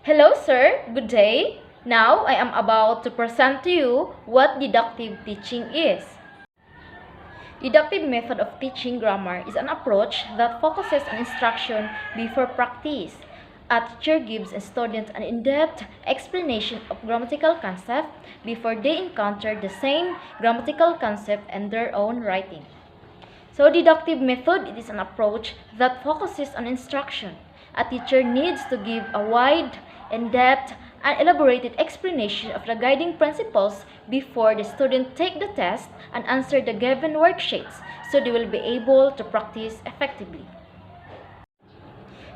Hello, sir. Good day. Now I am about to present to you what deductive teaching is. Deductive method of teaching grammar is an approach that focuses on instruction before practice. A teacher gives a student an in-depth explanation of grammatical concept before they encounter the same grammatical concept in their own writing. So deductive method, it is an approach that focuses on instruction. A teacher needs to give a wide, in-depth, and elaborated explanation of the guiding principles before the student take the test and answer the given worksheets, so they will be able to practice effectively.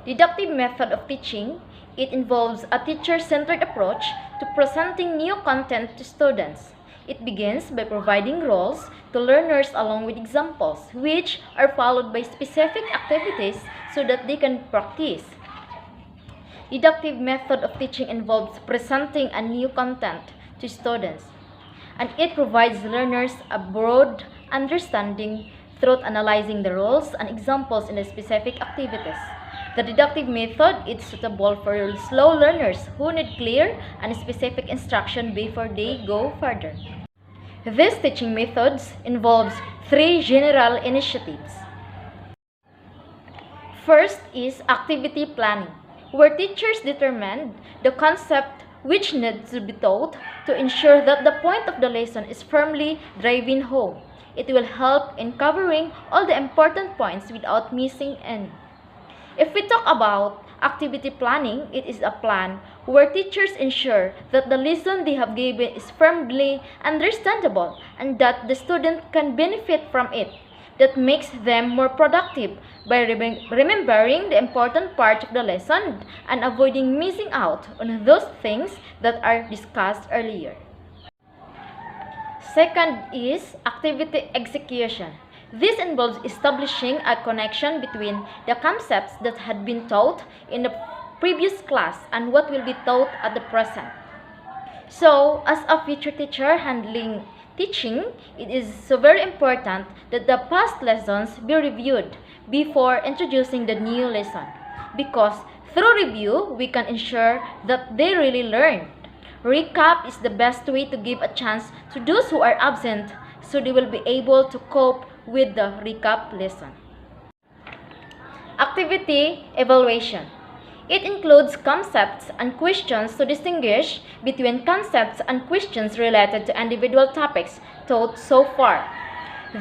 Deductive method of teaching, it involves a teacher-centered approach to presenting new content to students. It begins by providing roles to learners along with examples, which are followed by specific activities so that they can practice. Deductive method of teaching involves presenting a new content to students, and it provides learners a broad understanding through analyzing the roles and examples in the specific activities. The deductive method is suitable for slow learners who need clear and specific instruction before they go further. This teaching methods involves three general initiatives. First is activity planning, where teachers determine the concept which needs to be taught to ensure that the point of the lesson is firmly driven home. It will help in covering all the important points without missing any. If we talk about activity planning, it is a plan where teachers ensure that the lesson they have given is firmly understandable and that the student can benefit from it. That makes them more productive by remembering the important part of the lesson and avoiding missing out on those things that are discussed earlier. Second is activity execution. This involves establishing a connection between the concepts that had been taught in the previous class and what will be taught at the present. So, as a future teacher handling teaching, it is so very important that the past lessons be reviewed before introducing the new lesson, because through review, we can ensure that they really learned. Recap is the best way to give a chance to those who are absent so they will be able to cope with the recap lesson. Activity evaluation. It includes concepts and questions to distinguish between concepts and questions related to individual topics taught so far.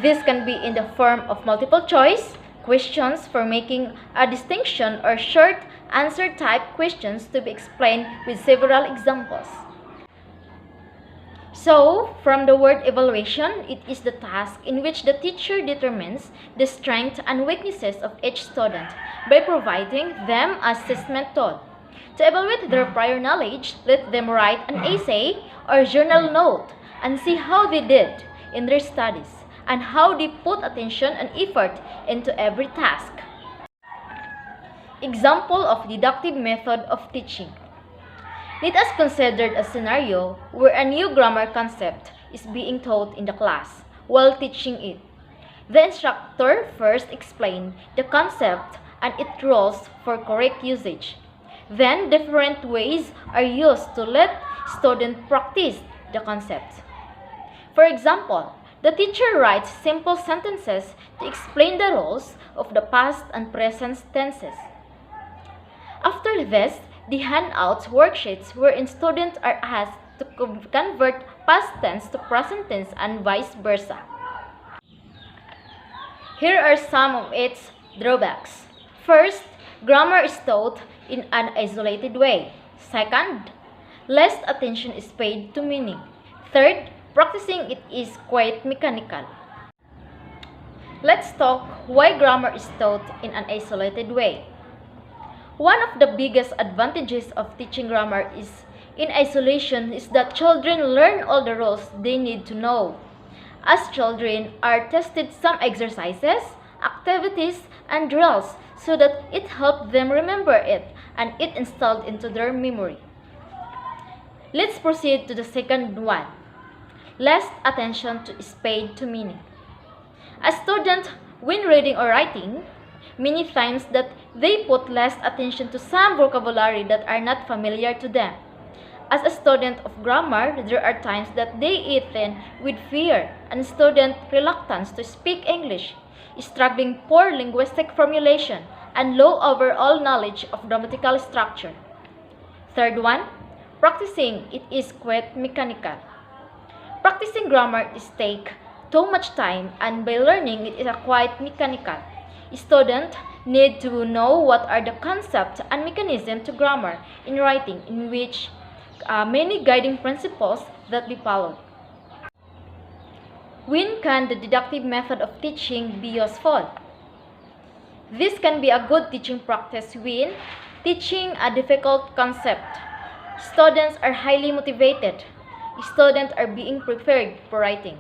This can be in the form of multiple choice questions for making a distinction or short answer type questions to be explained with several examples. So, from the word evaluation, it is the task in which the teacher determines the strengths and weaknesses of each student by providing them assessment tool. To evaluate their prior knowledge, let them write an essay or journal note and see how they did in their studies and how they put attention and effort into every task. Example of deductive method of teaching. Let us consider a scenario where a new grammar concept is being taught in the class while teaching it. The instructor first explains the concept and its rules for correct usage. Then different ways are used to let students practice the concept. For example, the teacher writes simple sentences to explain the rules of the past and present tenses. After this, the handouts worksheets wherein students are asked to convert past tense to present tense and vice versa. Here are some of its drawbacks. First, grammar is taught in an isolated way. Second, less attention is paid to meaning. Third, practicing it is quite mechanical. Let's talk why grammar is taught in an isolated way. One of the biggest advantages of teaching grammar in isolation is that children learn all the rules they need to know. As children are tested some exercises, activities, and drills so that it helps them remember it and it installed into their memory. Let's proceed to the second one. Less attention is paid to meaning. A student, when reading or writing, many times that they put less attention to some vocabulary that are not familiar to them. As a student of grammar, there are times that they eat with fear and student reluctance to speak English, struggling poor linguistic formulation, and low overall knowledge of grammatical structure. Third one, practicing it is quite mechanical. Practicing grammar is take too much time, and by learning it is a quite mechanical. Students need to know what are the concepts and mechanisms to grammar in writing, in which many guiding principles that be followed. When can the deductive method of teaching be useful? This can be a good teaching practice when teaching a difficult concept. Students are highly motivated. Students are being prepared for writing.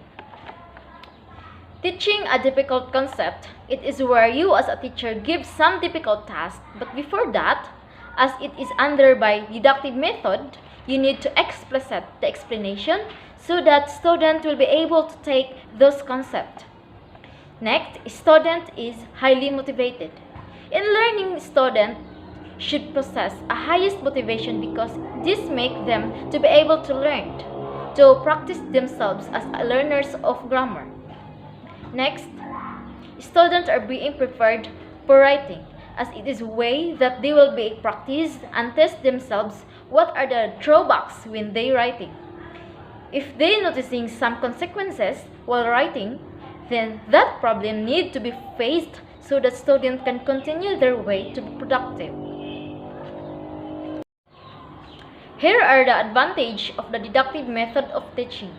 Teaching a difficult concept, it is where you as a teacher give some difficult task, but before that, as it is under by deductive method, you need to explicit the explanation so that student will be able to take those concepts. Next, student is highly motivated. In learning, student should possess a highest motivation because this makes them to be able to learn, to practice themselves as learners of grammar. Next, students are being prepared for writing, as it is a way that they will be practice and test themselves what are the drawbacks when they writing. If they noticing some consequences while writing, then that problem need to be faced so that students can continue their way to be productive. Here are the advantages of the deductive method of teaching.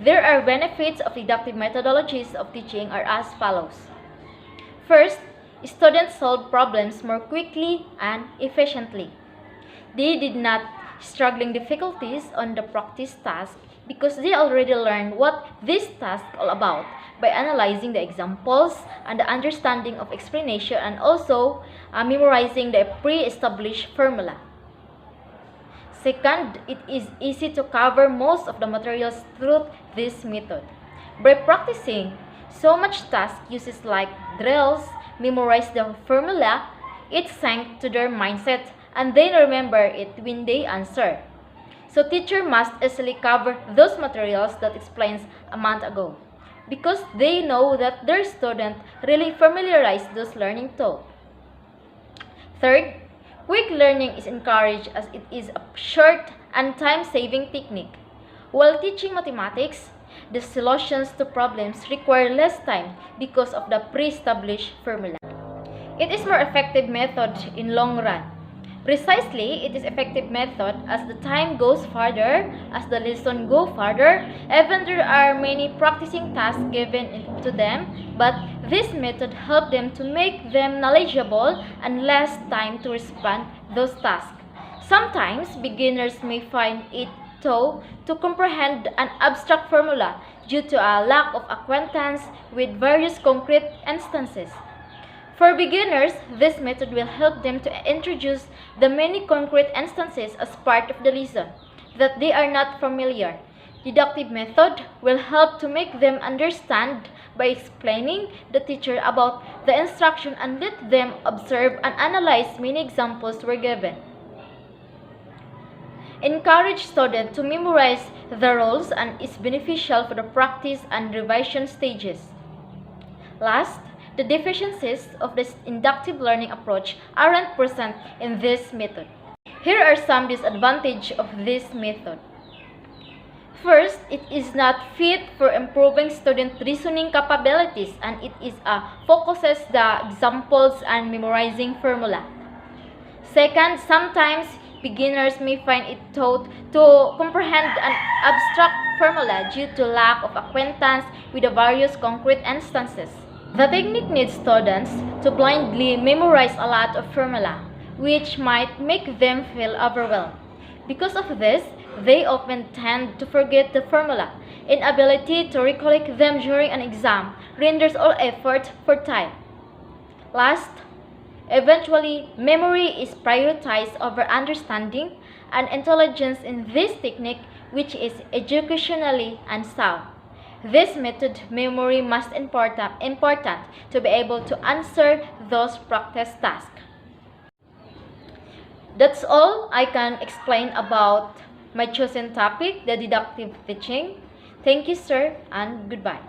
There are benefits of deductive methodologies of teaching are as follows. First, students solve problems more quickly and efficiently. They did not struggling difficulties on the practice task because they already learned what this task all about by analyzing the examples and the understanding of explanation and also memorizing the pre-established formula. Second, it is easy to cover most of the materials through this method. By practicing so much task uses like drills, memorize the formula, it sank to their mindset and they remember it when they answer. So teacher must easily cover those materials that explains a month ago because they know that their student really familiarized those learning tools. Third, quick learning is encouraged as it is a short and time-saving technique. While teaching mathematics, the solutions to problems require less time because of the pre-established formula. It is more effective method in long run. Precisely, it is effective method as the time goes farther, as the lesson go farther, even there are many practicing tasks given to them, but this method helps them to make them knowledgeable and less time to respond those tasks. Sometimes beginners may find it tough to comprehend an abstract formula due to a lack of acquaintance with various concrete instances. For beginners, this method will help them to introduce the many concrete instances as part of the lesson that they are not familiar. Deductive method will help to make them understand by explaining the teacher about the instruction and let them observe and analyze many examples were given. Encourage students to memorize the rules and is beneficial for the practice and revision stages. Last, the deficiencies of this inductive learning approach aren't present in this method. Here are some disadvantages of this method. First, it is not fit for improving student reasoning capabilities and it is focuses the examples and memorizing formula. Second, sometimes beginners may find it tough to comprehend an abstract formula due to lack of acquaintance with the various concrete instances. The technique needs students to blindly memorize a lot of formula, which might make them feel overwhelmed. Because of this, they often tend to forget the formula. Inability to recollect them during an exam renders all effort futile. Last, eventually, memory is prioritized over understanding and intelligence in this technique, which is educationally unsound. This method, memory must important to be able to answer those practice tasks. That's all I can explain about my chosen topic, the deductive teaching. Thank you, sir, and goodbye.